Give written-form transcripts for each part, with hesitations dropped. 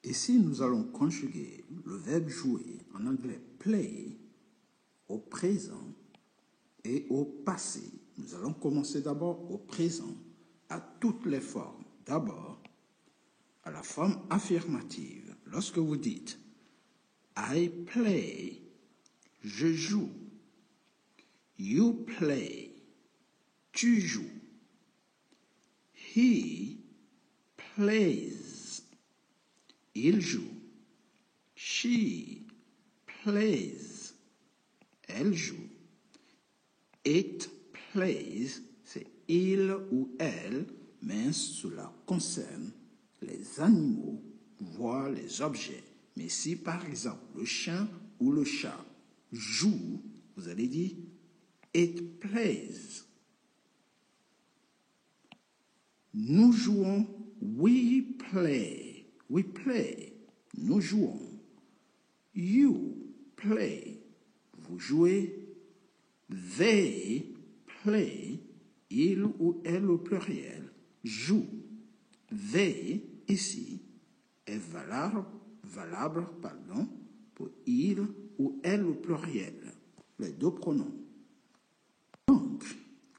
Ici, nous allons conjuguer le verbe jouer, en anglais play, au présent et au passé. Nous allons commencer d'abord au présent, à toutes les formes. D'abord, à la forme affirmative. Lorsque vous dites I play, je joue. You play, tu joues. He plays, il joue. She plays, elle joue. It plays, c'est il ou elle, mais cela concerne les animaux, voire les objets. Mais si par exemple le chien ou le chat joue, vous allez dire it plays. Nous jouons, we play, nous jouons. You play, vous jouez. They play, il ou elle au pluriel, joue. They, ici, est valable pour il ou elle au pluriel, les deux pronoms. Donc,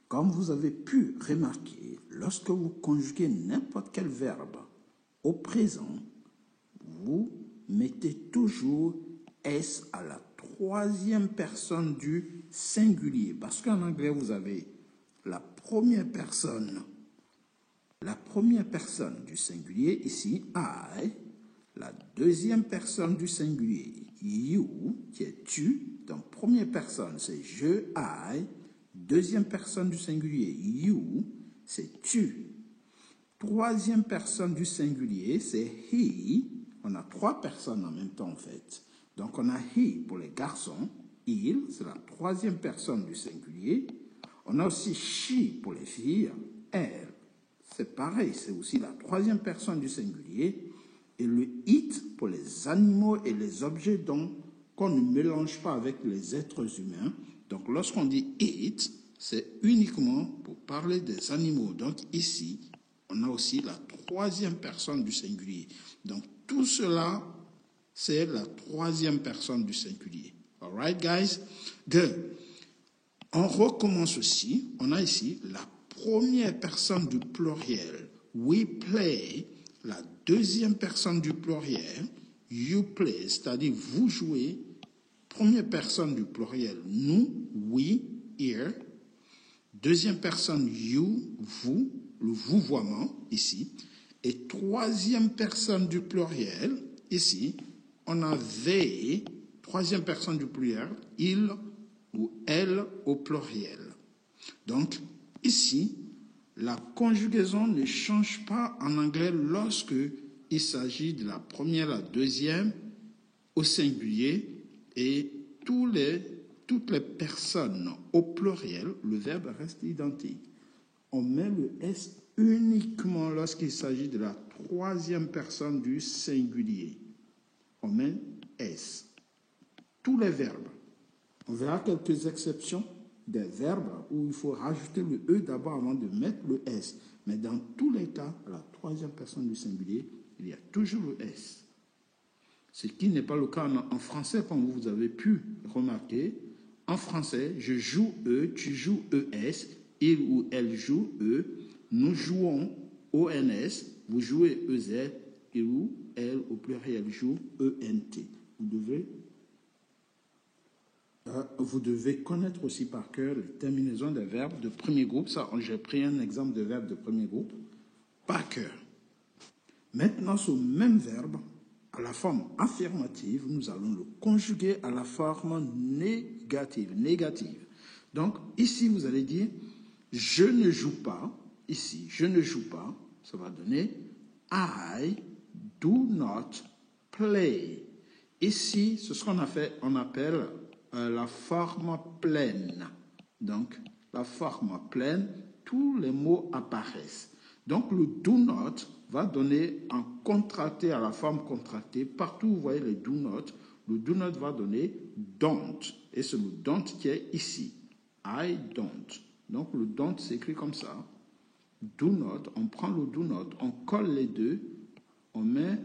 comme vous avez pu remarquer, lorsque vous conjuguez n'importe quel verbe au présent, vous mettez toujours S à la troisième personne du singulier. Parce qu'en anglais, vous avez la première personne du singulier, ici, I, la deuxième personne du singulier, you, qui est tu. Donc, première personne, c'est je, I. Deuxième personne du singulier, you, c'est tu. Troisième personne du singulier, c'est he. On a trois personnes en même temps, en fait. Donc, on a he pour les garçons. Il, c'est la troisième personne du singulier. On a aussi she pour les filles. Elle, c'est pareil, c'est aussi la troisième personne du singulier. Et le it pour les animaux et les objets qu'on ne mélange pas avec les êtres humains. Donc, lorsqu'on dit it, c'est uniquement pour parler des animaux. Donc, ici, on a aussi la troisième personne du singulier. Donc, tout cela, c'est la troisième personne du singulier. All right, guys? Good. On recommence aussi. On a ici la première personne du pluriel. We play. La deuxième personne du pluriel. You play, c'est-à-dire vous jouez. Première personne du pluriel. Nous, we, here. Deuxième personne, you, vous, le vouvoiement, ici. Et troisième personne du pluriel, ici, on a they, troisième personne du pluriel, il ou elle au pluriel. Donc, ici, la conjugaison ne change pas en anglais lorsque il s'agit de la première, la deuxième, au singulier, et toutes les personnes au pluriel, le verbe reste identique. On met le S uniquement lorsqu'il s'agit de la troisième personne du singulier. On met S. Tous les verbes. On verra quelques exceptions des verbes où il faut rajouter le E d'abord avant de mettre le S. Mais dans tous les cas, à la troisième personne du singulier, il y a toujours le S. Ce qui n'est pas le cas en français, comme vous avez pu remarquer. En français, je joue E, tu joues ES, il ou elle joue E, nous jouons ONS, vous jouez EZ, il ou elle au pluriel joue ENT. Vous devez connaître aussi par cœur les terminaisons des verbes de premier groupe. Ça, j'ai pris un exemple de verbe de premier groupe par cœur. Maintenant, ce même verbe, à la forme affirmative, nous allons le conjuguer à la forme négative. Donc, ici, vous allez dire « je ne joue pas ». Ici, « je ne joue pas », ça va donner « I do not play ». Ici, c'est ce qu'on appelle la forme pleine. Donc, la forme pleine, tous les mots apparaissent. Donc, le « do not » va donner en contracté à la forme contractée. Partout où vous voyez le do not va donner don't. Et c'est le don't qui est ici. I don't. Donc le don't s'écrit comme ça. Do not, on prend le do not, on colle les deux, on met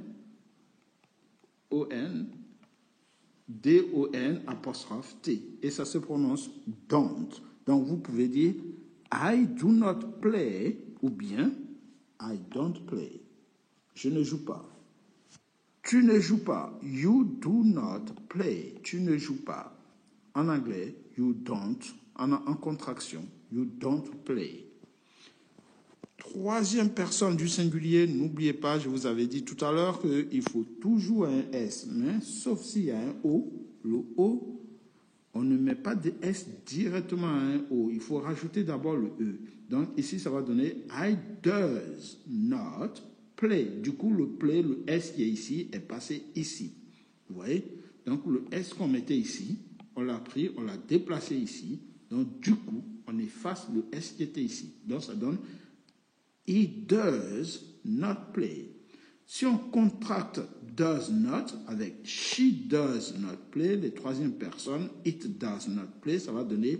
D-O-N apostrophe T. Et ça se prononce don't. Donc vous pouvez dire I do not play ou bien I don't play. Je ne joue pas. Tu ne joues pas. You do not play. Tu ne joues pas. En anglais, you don't. En contraction, you don't play. Troisième personne du singulier, n'oubliez pas, je vous avais dit tout à l'heure qu'il faut toujours un S, mais sauf s'il y a un O. Le O, on ne met pas de S directement à un O. Il faut rajouter d'abord le E. Donc ici, ça va donner I does not play. Du coup, le play, le S qui est ici, est passé ici. Vous voyez? Donc le S qu'on mettait ici, on l'a pris, on l'a déplacé ici. Donc du coup, on efface le S qui était ici. Donc ça donne He does not play. Si on contracte does not avec she does not play, les troisième personnes, it does not play, ça va donner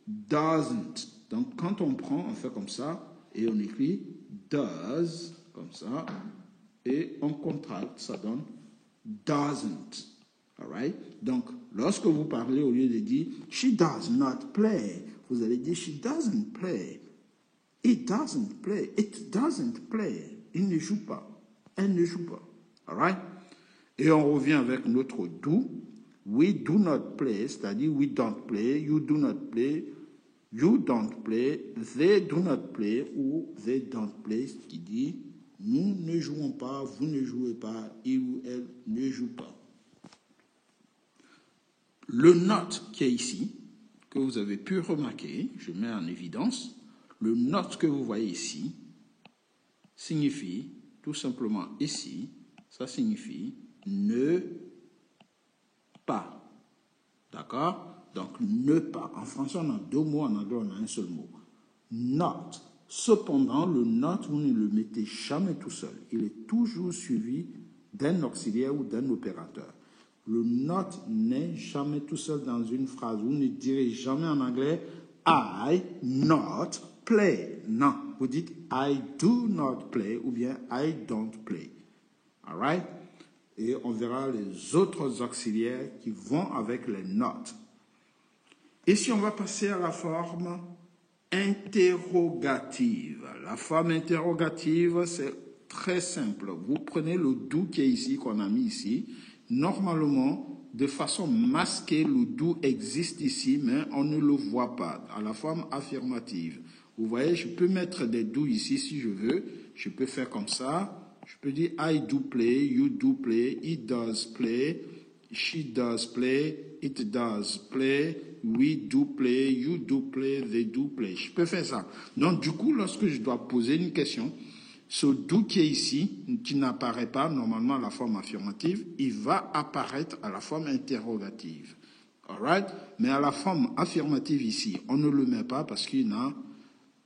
doesn't. Donc quand on prend, on fait comme ça et on écrit does, comme ça, et on contracte, ça donne doesn't. All right? Donc lorsque vous parlez, au lieu de dire she does not play, vous allez dire she doesn't play. It doesn't play. It doesn't play. Il ne joue pas. Elle ne joue pas. All right? Et on revient avec notre do. We do not play, c'est-à-dire we don't play. You do not play. You don't play. They do not play ou they don't play, ce qui dit nous ne jouons pas, vous ne jouez pas, il ou elle ne joue pas. Le not qui est ici, que vous avez pu remarquer, je mets en évidence. Le not que vous voyez ici signifie tout simplement ici, ça signifie ne pas. D'accord? Donc ne pas. En français, on a deux mots, en anglais, on a un seul mot. Not. Cependant, le not, vous ne le mettez jamais tout seul. Il est toujours suivi d'un auxiliaire ou d'un opérateur. Le not n'est jamais tout seul dans une phrase. Vous ne direz jamais en anglais I not play. Non, vous dites I do not play ou bien I don't play. All right? Et on verra les autres auxiliaires qui vont avec les not. Et si on va passer à la forme interrogative. La forme interrogative, c'est très simple. Vous prenez le do qui est ici, qu'on a mis ici. Normalement, de façon masquée, le do existe ici, mais on ne le voit pas, à la forme affirmative. Vous voyez, je peux mettre des do ici si je veux. Je peux faire comme ça. Je peux dire I do play, you do play, he does play, she does play, it does play, we do play, you do play, they do play. Je peux faire ça. Donc, du coup, lorsque je dois poser une question, ce do qui est ici, qui n'apparaît pas normalement à la forme affirmative, il va apparaître à la forme interrogative. All right? Mais à la forme affirmative ici, on ne le met pas parce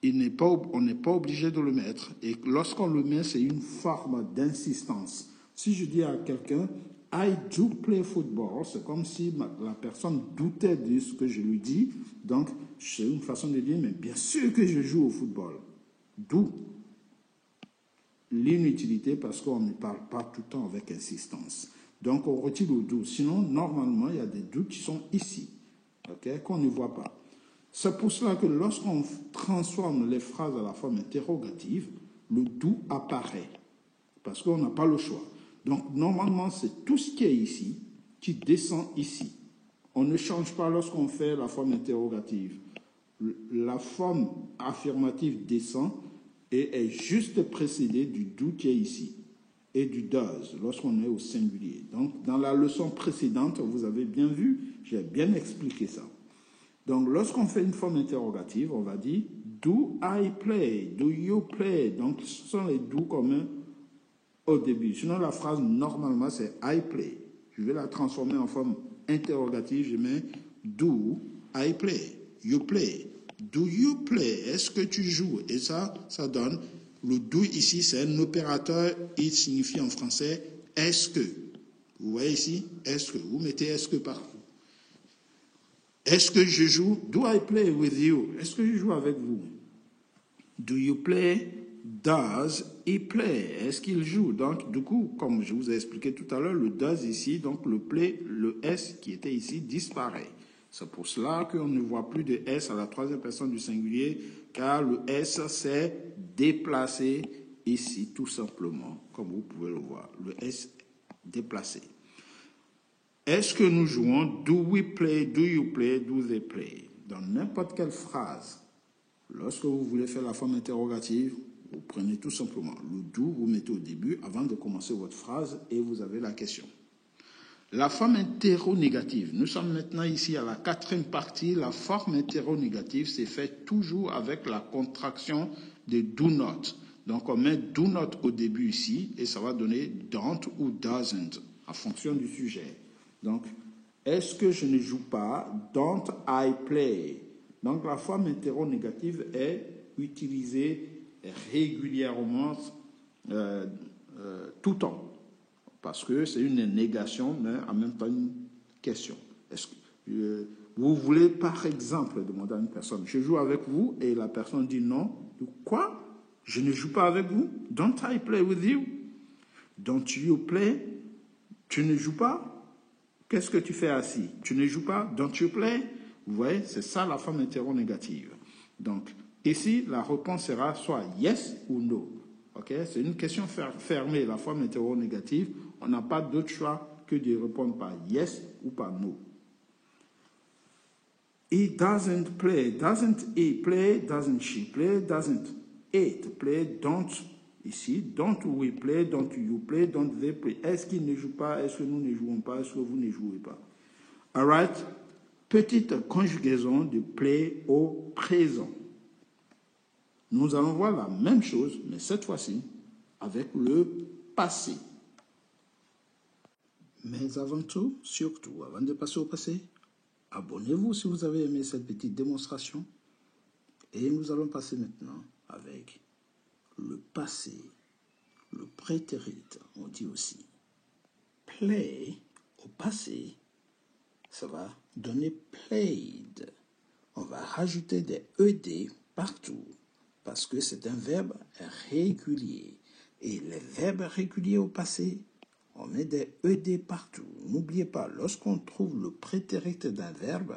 on n'est pas obligé de le mettre. Et lorsqu'on le met, c'est une forme d'insistance. Si je dis à quelqu'un, I do play football, c'est comme si la personne doutait de ce que je lui dis. Donc, c'est une façon de dire, mais bien sûr que je joue au football. D'où l'inutilité parce qu'on ne parle pas tout le temps avec insistance. Donc, on retire le do. Sinon, normalement, il y a des do qui sont ici, okay, qu'on ne voit pas. C'est pour cela que lorsqu'on transforme les phrases à la forme interrogative, le do apparaît parce qu'on n'a pas le choix. Donc, normalement, c'est tout ce qui est ici qui descend ici. On ne change pas lorsqu'on fait la forme interrogative. La forme affirmative descend et est juste précédée du do qui est ici et du does lorsqu'on est au singulier. Donc, dans la leçon précédente, vous avez bien vu, j'ai bien expliqué ça. Donc, lorsqu'on fait une forme interrogative, on va dire do I play, do you play. Donc, ce sont les do communs au début. Sinon, la phrase, normalement, c'est I play. Je vais la transformer en forme interrogative. Je mets do I play, you play. Do you play? Est-ce que tu joues? Et ça donne, le do ici, c'est un opérateur. Il signifie en français est-ce que. Vous voyez ici, est-ce que. Vous mettez est-ce que partout. Est-ce que je joue? Do I play with you? Est-ce que je joue avec vous? Do you play does he play? Est-ce qu'il joue? Donc, du coup, comme je vous ai expliqué tout à l'heure, le does ici, donc le play, le S qui était ici disparaît. C'est pour cela qu'on ne voit plus de S à la troisième personne du singulier, car le S s'est déplacé ici, tout simplement, comme vous pouvez le voir. Le S déplacé. Est-ce que nous jouons? Do we play? Do you play? Do they play? Dans n'importe quelle phrase, lorsque vous voulez faire la forme interrogative, vous prenez tout simplement le do, vous mettez au début avant de commencer votre phrase et vous avez la question. La forme interronégative, nous sommes maintenant ici à la quatrième partie. La forme interronégative s'est faite toujours avec la contraction de do not. Donc on met do not au début ici et ça va donner don't ou doesn't en fonction du sujet. Donc, est-ce que je ne joue pas? Don't I play? Donc la forme interronégative est utilisée régulièrement tout le temps. Parce que c'est une négation, mais en même temps une question. Est-ce que vous voulez, par exemple, demander à une personne, je joue avec vous, et la personne dit non. Quoi? Je ne joue pas avec vous? Don't I play with you? Don't you play? Tu ne joues pas? Qu'est-ce que tu fais assis? Tu ne joues pas? Don't you play? Vous voyez, c'est ça la forme interronégative. Donc, ici, la réponse sera soit yes ou no. Okay? C'est une question fermée, la forme interronégative. On n'a pas d'autre choix que de répondre par yes ou par no. He doesn't play. Doesn't he play? Doesn't she play? Doesn't it play? Don't, ici, don't we play? Don't you play? Don't they play? Est-ce qu'il ne joue pas? Est-ce que nous ne jouons pas? Est-ce que vous ne jouez pas? All right? Petite conjugaison de play au présent. Nous allons voir la même chose, mais cette fois-ci, avec le passé. Mais avant tout, surtout, avant de passer au passé, abonnez-vous si vous avez aimé cette petite démonstration. Et nous allons passer maintenant avec le passé, le prétérit, on dit aussi. Play, au passé, ça va donner played. On va rajouter des ED partout parce que c'est un verbe régulier. Et les verbes réguliers au passé, on met des ED partout. N'oubliez pas, lorsqu'on trouve le prétérit d'un verbe,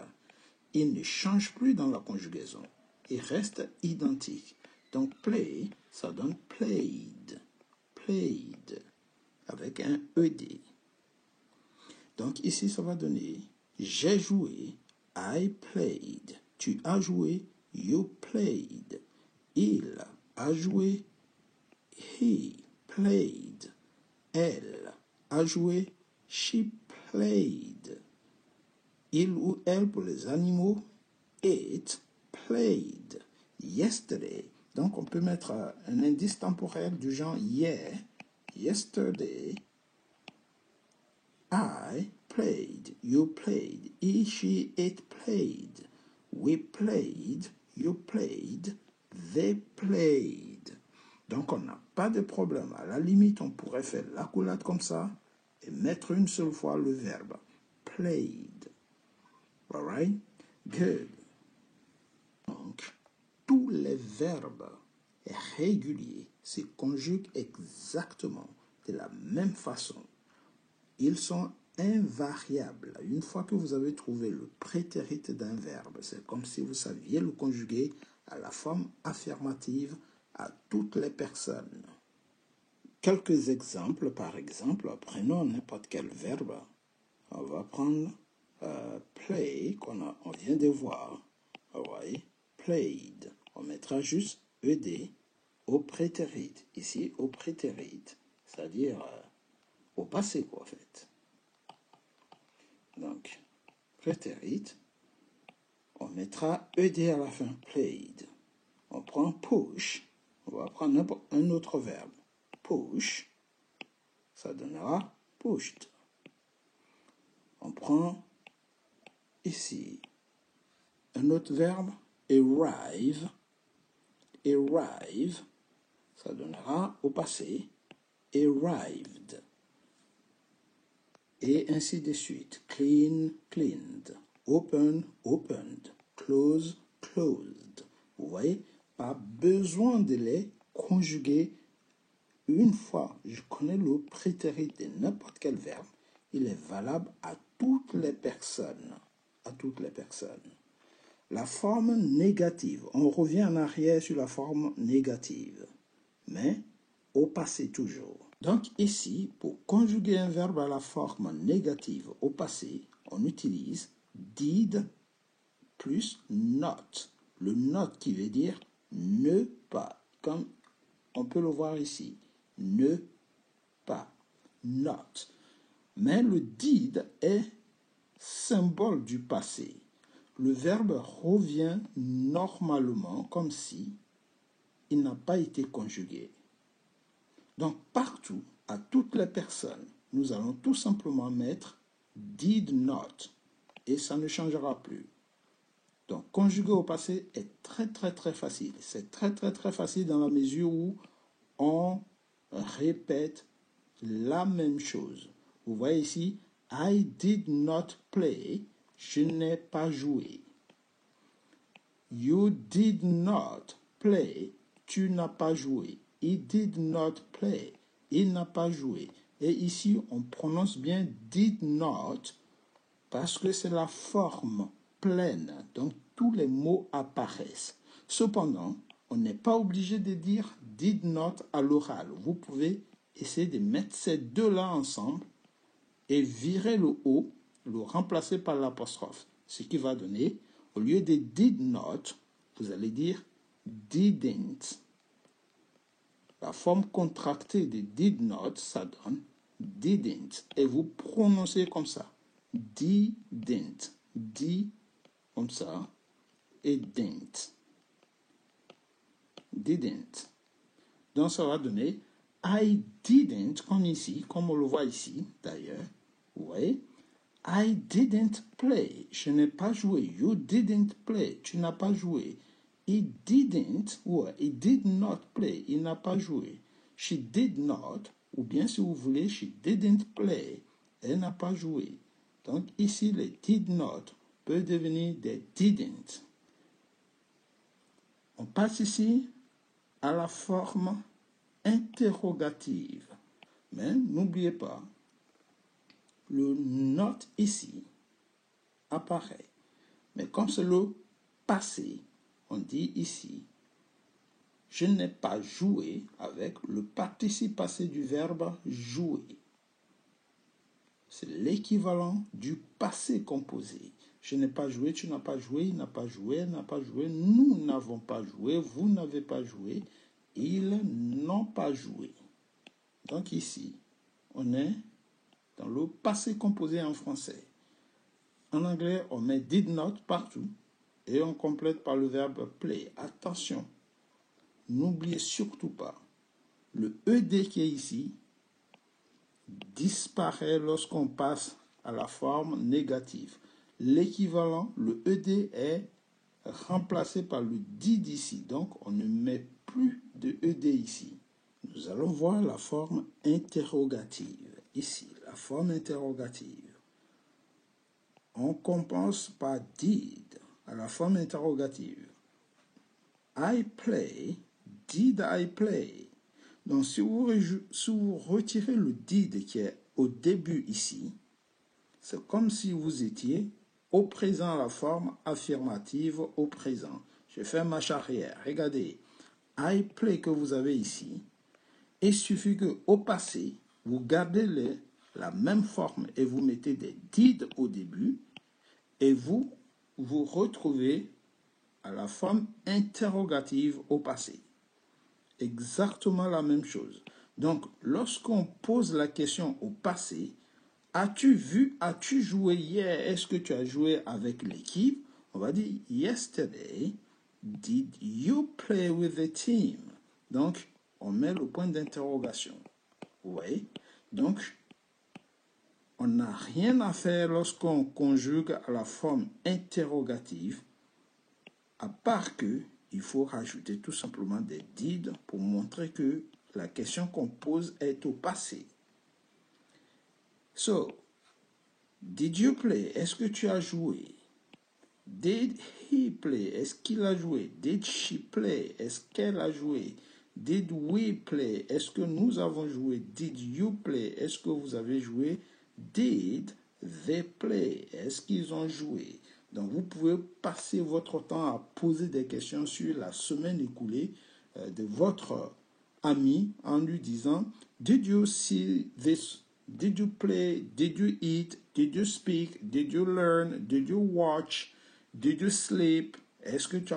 il ne change plus dans la conjugaison. Il reste identique. Donc, play, ça donne played. Played. Avec un ED. Donc, ici, ça va donner j'ai joué. I played. Tu as joué. You played. Il a joué. He played. Elle a joué. She played. Il ou elle pour les animaux. It played. Yesterday. Donc on peut mettre un indice temporel du genre yeah. Yesterday. I played. You played. He, she, it played. We played. You played. They played. Donc on n'a pas de problème. À la limite, on pourrait faire l'accolade comme ça et mettre une seule fois le verbe. Played. All right? Good. Donc, tous les verbes réguliers se conjuguent exactement de la même façon. Ils sont invariables. Une fois que vous avez trouvé le prétérit d'un verbe, c'est comme si vous saviez le conjuguer à la forme affirmative à toutes les personnes. Quelques exemples, par exemple, prenons n'importe quel verbe. On va prendre play, on vient de voir. Right? Played. On mettra juste ED au prétérit. Ici, au prétérit. C'est-à-dire au passé, quoi, en fait. Donc, prétérit. On mettra ED à la fin. Played. On prend push. On va prendre un autre verbe. Push. Ça donnera pushed. On prend ici un autre verbe, arrive. Arrive, ça donnera au passé, arrived. Et ainsi de suite. Clean, cleaned. Open, opened. Close, closed. Vous voyez, pas besoin de les conjuguer une fois je connais le prétérit de n'importe quel verbe, il est valable à toutes les personnes. À toutes les personnes. La forme négative, on revient en arrière sur la forme négative, mais au passé toujours. Donc ici, pour conjuguer un verbe à la forme négative au passé, on utilise did plus not. Le not qui veut dire ne pas, comme on peut le voir ici. Ne pas, not. Mais le did est symbole du passé. Le verbe revient normalement comme si il n'a pas été conjugué. Donc partout, à toutes les personnes, nous allons tout simplement mettre did not et ça ne changera plus. Donc conjuguer au passé est très facile. C'est très facile dans la mesure où on répète la même chose. Vous voyez ici, I did not play, je n'ai pas joué. You did not play, tu n'as pas joué. He did not play, il n'a pas joué. Et ici, on prononce bien did not parce que c'est la forme pleine. Donc, tous les mots apparaissent. Cependant, on n'est pas obligé de dire did not à l'oral. Vous pouvez essayer de mettre ces deux-là ensemble et virer le O, le remplacer par l'apostrophe. Ce qui va donner, au lieu de did not, vous allez dire didn't. La forme contractée de did not, ça donne didn't. Et vous prononcez comme ça. Didn't. Di comme ça. Et didn't. Didn't. Donc ça va donner I didn't, comme ici, comme on le voit ici d'ailleurs. Vous voyez? I didn't play. Je n'ai pas joué. You didn't play. Tu n'as pas joué. He didn't, ou he did not play. Il n'a pas joué. She did not, ou bien si vous voulez, she didn't play. Elle n'a pas joué. Donc ici, les did not peut devenir des didn't. On passe ici à la forme interrogative. Mais n'oubliez pas, le not ici apparaît. Mais comme c'est le passé, on dit ici, je n'ai pas joué avec le participe passé du verbe jouer. C'est l'équivalent du passé composé. Je n'ai pas joué, tu n'as pas joué, il n'a pas joué, elle n'a pas joué, nous n'avons pas joué, vous n'avez pas joué, ils n'ont pas joué. Donc ici, on est dans le passé composé en français. En anglais, on met did not partout et on complète par le verbe play. Attention, n'oubliez surtout pas, le ED qui est ici disparaît lorsqu'on passe à la forme négative. L'équivalent, le ED est remplacé par le did ici. Donc, on ne met plus de ED ici. Nous allons voir la forme interrogative. Ici, la forme interrogative. On commence par did à la forme interrogative. I play, did I play? Donc, si vous retirez le did qui est au début ici, c'est comme si vous étiez au présent à la forme affirmative au présent. Je fais marche arrière. Regardez, I play que vous avez ici, il suffit qu'au passé, vous gardez la même forme et vous mettez des did au début et vous retrouvez à la forme interrogative au passé. Exactement la même chose. Donc, lorsqu'on pose la question au passé, as-tu vu, as-tu joué hier? Est-ce que tu as joué avec l'équipe? On va dire, yesterday, did you play with the team? Donc, on met le point d'interrogation. Vous voyez? Donc, on n'a rien à faire lorsqu'on conjugue à la forme interrogative, à part que il faut rajouter tout simplement des did pour montrer que la question qu'on pose est au passé. So, did you play? Est-ce que tu as joué? Did he play? Est-ce qu'il a joué? Did she play? Est-ce qu'elle a joué? Did we play? Est-ce que nous avons joué? Did you play? Est-ce que vous avez joué? Did they play? Est-ce qu'ils ont joué? Donc, vous pouvez passer votre temps à poser des questions sur la semaine écoulée de votre ami en lui disant Did you see this? Did you play? Did you eat? Did you speak? Did you learn? Did you watch? Did you sleep? Est-ce que tu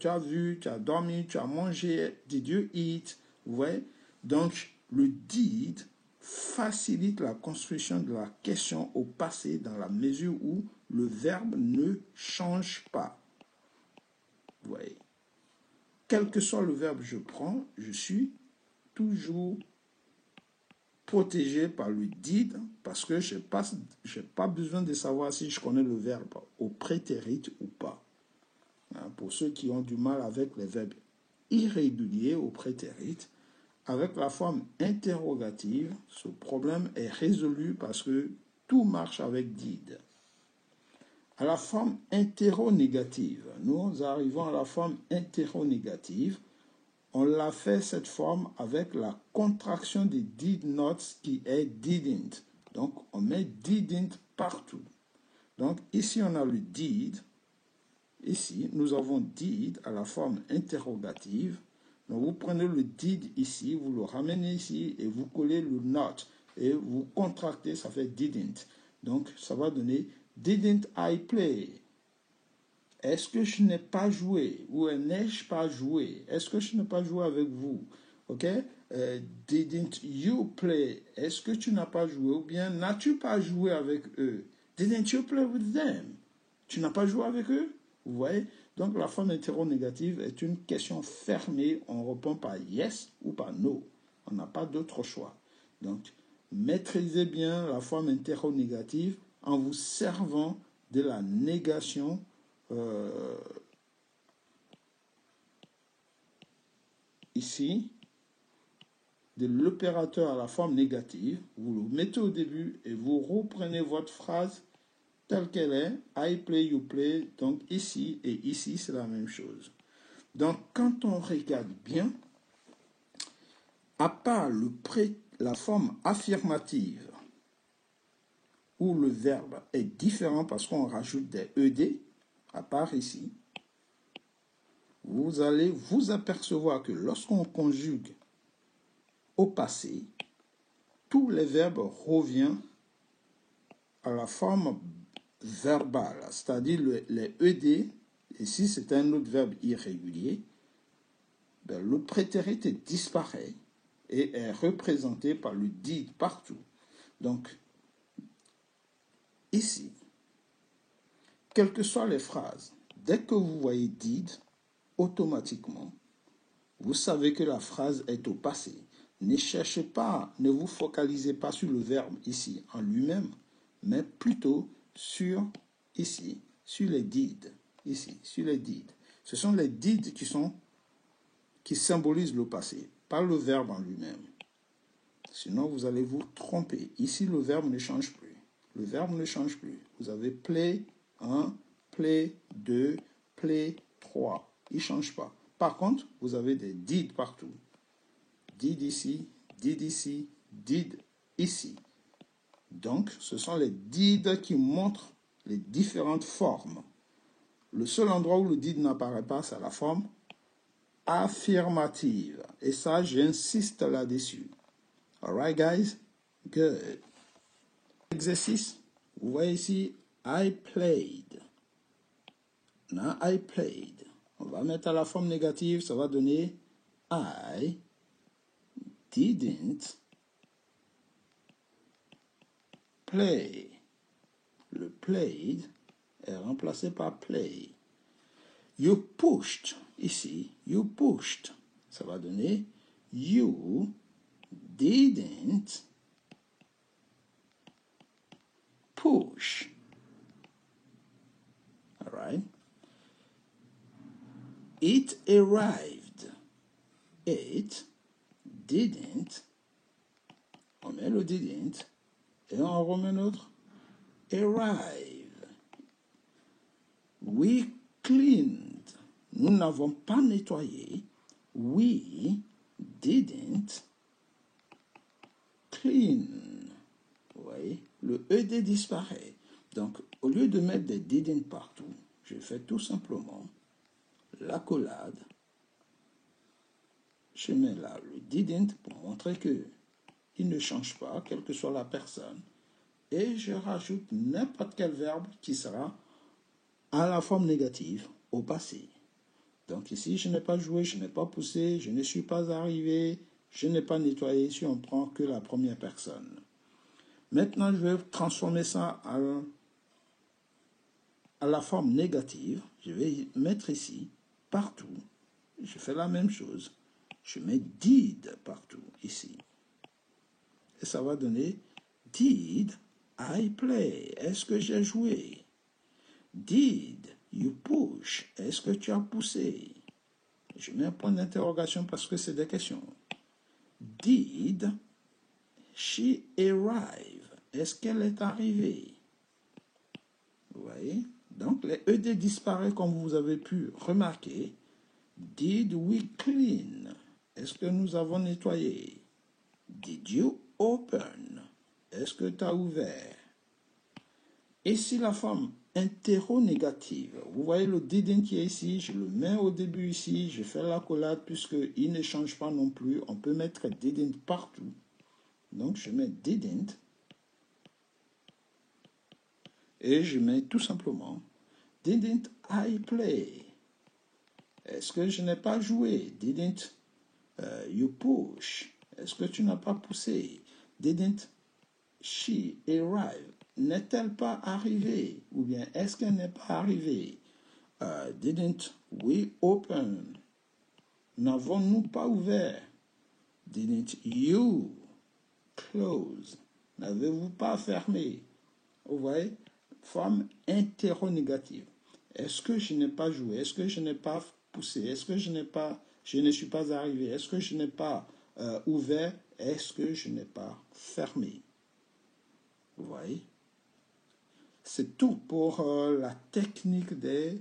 as vu, tu as dormi, tu as mangé? Did you eat? Ouais. Donc, le did facilite la construction de la question au passé dans la mesure où le verbe ne change pas. Ouais. Quel que soit le verbe que je prends, je suis toujours protégé par le did parce que je n'ai pas besoin de savoir si je connais le verbe au prétérit ou pas. Pour ceux qui ont du mal avec les verbes irréguliers au prétérit, avec la forme interrogative, ce problème est résolu parce que tout marche avec did. À la forme interronégative, nous arrivons à la forme interronégative. On l'a fait cette forme avec la contraction des did nots qui est didn't. Donc, on met didn't partout. Donc, ici, on a le did. Ici, nous avons did à la forme interrogative. Donc, vous prenez le did ici, vous le ramenez ici et vous collez le not. Et vous contractez, ça fait didn't. Donc, ça va donner didn't I play? Est-ce que je n'ai pas joué? Ou n'ai-je pas joué? Est-ce que je n'ai pas joué avec vous? Ok? Didn't you play? Est-ce que tu n'as pas joué? Ou bien n'as-tu pas joué avec eux? Didn't you play with them? Tu n'as pas joué avec eux? Vous voyez? Donc la forme interronégative est une question fermée. On répond par yes ou par no. On n'a pas d'autre choix. Donc maîtrisez bien la forme interronégative en vous servant de la négation ici, de l'opérateur à la forme négative. Vous le mettez au début et vous reprenez votre phrase telle qu'elle est. I play, you play. Donc ici et ici, c'est la même chose. Donc quand on regarde bien, à part la forme affirmative, où le verbe est différent parce qu'on rajoute des ED, à part ici, vous allez vous apercevoir que lorsqu'on conjugue au passé, tous les verbes reviennent à la forme verbale, c'est-à-dire les ED, et si c'est un autre verbe irrégulier, le prétérit disparaît et est représenté par le did partout. Donc, ici, quelles que soient les phrases, dès que vous voyez did, automatiquement, vous savez que la phrase est au passé. Ne cherchez pas, ne vous focalisez pas sur le verbe ici en lui-même, mais plutôt sur ici, sur les did, ici, sur les did. Ce sont les did qui symbolisent le passé, pas le verbe en lui-même. Sinon, vous allez vous tromper. Ici, le verbe ne change plus. Le verbe ne change plus. Vous avez play 1, play 2, play 3. Il ne change pas. Par contre, vous avez des did partout. Did ici, did ici, did ici. Donc, ce sont les did qui montrent les différentes formes. Le seul endroit où le did n'apparaît pas, c'est la forme affirmative. Et ça, j'insiste là-dessus. Alright, guys? Good. Exercice. Vous voyez ici, I played. Now, I played. On va mettre à la forme négative, ça va donner I didn't play. Le played est remplacé par play. You pushed. Ici, you pushed. Ça va donner you didn't push. All right. It arrived. It didn't. On met le didn't et on remet notre arrive. We cleaned. Nous n'avons pas nettoyé. We didn't clean. Vous voyez, le ED disparaît. Donc, au lieu de mettre des didn't partout, je fais tout simplement l'accolade. Je mets là le didn't pour montrer que il ne change pas, quelle que soit la personne. Et je rajoute n'importe quel verbe qui sera à la forme négative au passé. Donc ici, je n'ai pas joué, je n'ai pas poussé, je ne suis pas arrivé, je n'ai pas nettoyé. Ici, on prend que la première personne. Maintenant, je vais transformer ça à la forme négative. Je vais mettre ici, partout. Je fais la même chose. Je mets did partout, ici. Et ça va donner did I play? Est-ce que j'ai joué? Did you push? Est-ce que tu as poussé? Je mets un point d'interrogation parce que c'est des questions. Did she arrive? Est-ce qu'elle est arrivée? Vous voyez? Donc, les ED disparaissent comme vous avez pu remarquer. Did we clean? Est-ce que nous avons nettoyé? Did you open? Est-ce que tu as ouvert? Et si la forme interronégative, vous voyez le didn't qui est ici, je le mets au début ici, je fais l'accolade puisqu'il ne change pas non plus. On peut mettre didn't partout. Donc, je mets didn't. Et je mets tout simplement didn't I play? Est-ce que je n'ai pas joué? Didn't you push? Est-ce que tu n'as pas poussé? Didn't she arrive? N'est-elle pas arrivée? Ou bien est-ce qu'elle n'est pas arrivée? Didn't we open? N'avons-nous pas ouvert? Didn't you close? N'avez-vous pas fermé? Vous voyez? Forme interronégative. Est-ce que je n'ai pas joué? Est-ce que je n'ai pas poussé? Est-ce que je ne suis pas arrivé? Est-ce que je n'ai pas ouvert? Est-ce que je n'ai pas fermé? Vous voyez? C'est tout pour la technique des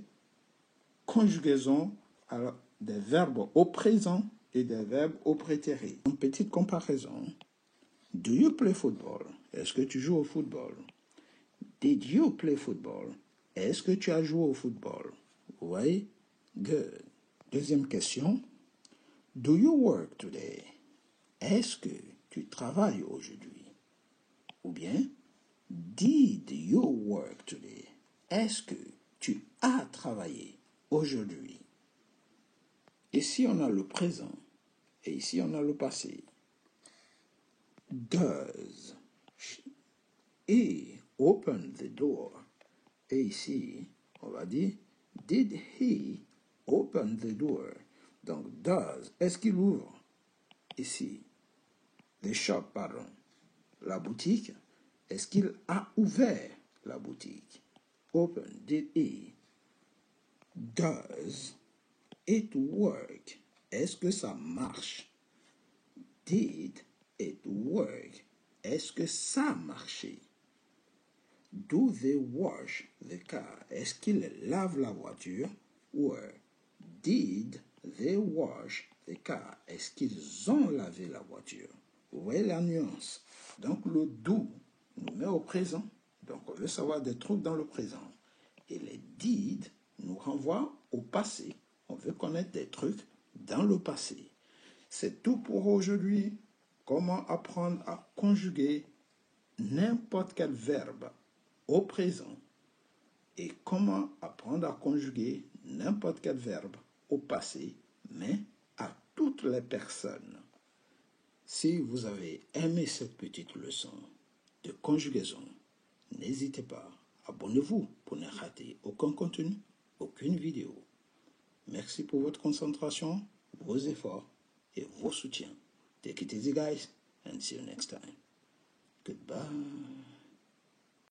conjugaisons, alors, des verbes au présent et des verbes au prétérit. Une petite comparaison. Do you play football? Est-ce que tu joues au football? Did you play football? Est-ce que tu as joué au football? Vous voyez? Good. Deuxième question. Do you work today? Est-ce que tu travailles aujourd'hui? Ou bien, did you work today? Est-ce que tu as travaillé aujourd'hui? Ici, on a le présent. Et ici, on a le passé. Does he open the door? Et ici, on va dire, did he open the door? Donc, does, est-ce qu'il ouvre? Ici, the shop, pardon, la boutique. Est-ce qu'il a ouvert la boutique? Open, did he? Does it work? Est-ce que ça marche? Did it work? Est-ce que ça a marché? Do they wash the car? Est-ce qu'ils lavent la voiture? Or, did they wash the car? Est-ce qu'ils ont lavé la voiture? Vous voyez la nuance. Donc, le do nous met au présent. Donc, on veut savoir des trucs dans le présent. Et les did nous renvoient au passé. On veut connaître des trucs dans le passé. C'est tout pour aujourd'hui. Comment apprendre à conjuguer n'importe quel verbe au présent et comment apprendre à conjuguer n'importe quel verbe au passé, mais à toutes les personnes. Si vous avez aimé cette petite leçon de conjugaison, n'hésitez pas, abonnez-vous pour ne rater aucun contenu, aucune vidéo. Merci pour votre concentration, vos efforts et vos soutiens. Take it easy, guys, and see you next time. Goodbye.